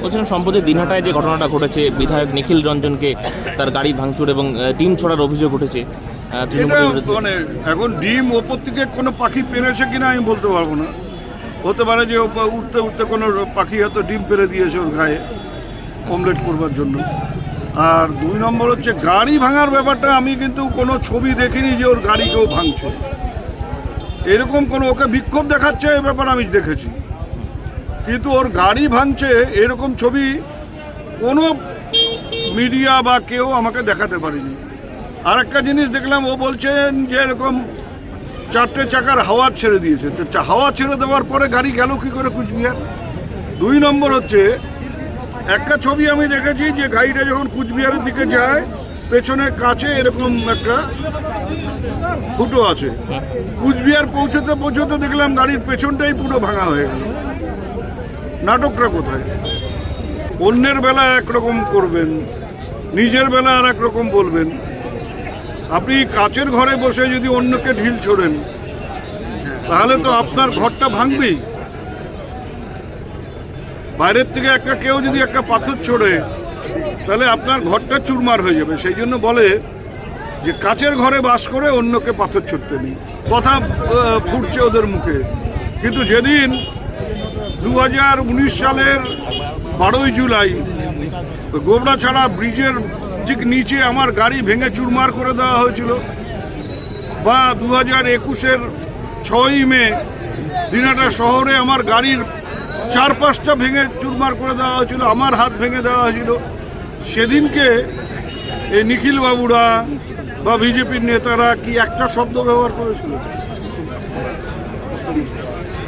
বলছিলাম সম্প্রতি দিনহাটায় যে ঘটনাটা ঘটেছে, বিধায়ক নিখিল রঞ্জনকে তার গাড়ি ভাঙচুর এবং ডিম ছোড়ার অভিযোগ উঠেছে তৃণমূলের বিরুদ্ধে। মানে এখন ডিম ওপর থেকে কোনো পাখি পেরেছে কিনা আমি বলতে পারবো না। হতে পারে যে উঠতে উঠতে কোনো পাখি হয়তো ডিম পেরে দিয়েছে ওর গায়ে অমলেট করবার জন্য। আর 2 নম্বর হচ্ছে গাড়ি ভাঙার ব্যাপারটা, আমি কিন্তু কোনো ছবি দেখিনি যে ওর গাড়ি কেউ ভাঙছে, এরকম কোনো ওকে বিক্ষোভ দেখাচ্ছে এ ব্যাপার আমি দেখেছি, কিন্তু ওর গাড়ি ভাঙছে এরকম ছবি কোনো মিডিয়া বা কেউ আমাকে দেখাতে পারেনি। আর একটা জিনিস দেখলাম, ও বলছেন যে এরকম 4টে চাকার হাওয়া ছেড়ে দিয়েছে, তো হাওয়া ছেড়ে দেওয়ার পরে গাড়ি গেল কী করে কুচবিহার? 2 নম্বর হচ্ছে একটা ছবি আমি দেখেছি যে গাড়িটা যখন কুচবিহারের দিকে যায় পেছনের কাছে এরকম একটা ফুটো আছে, কুচবিহার পৌঁছতে পৌঁছতে দেখলাম গাড়ির পেছনটাই পুরো ভাঙা হয়ে গেল। নাটকটা কোথায়? অন্যের বেলা একরকম করবেন, নিজের বেলা আর একরকম বলবেন। আপনি কাচের ঘরে বসে যদি অন্যকে ঢিল ছোড়েন তাহলে তো আপনার ঘরটা ভাঙবেই। বাইরের থেকে একটা কেউ যদি একটা পাথর ছোড়ে তাহলে আপনার ঘরটা চুরমার হয়ে যাবে। সেই জন্য বলে যে কাচের ঘরে বাস করে অন্যকে পাথর ছুটতে নেই। কথা ফুটছে ওদের মুখে, কিন্তু যেদিন 2019 সালের 12ই জুলাই গোবরাছড়া ব্রিজের ঠিক নিচে আমার গাড়ি ভেঙে চুরমার করে দেওয়া হয়েছিল, বা 2021-এর 6ই মে দিনহাটা শহরে আমার গাড়ির 4-5টা ভেঙে চুরমার করে দেওয়া হয়েছিল, আমার হাত ভেঙে দেওয়া হয়েছিল, সেদিনকে এই নিখিল বাবুরা বা বিজেপির নেতারা কি একটা শব্দ ব্যবহার করেছিল?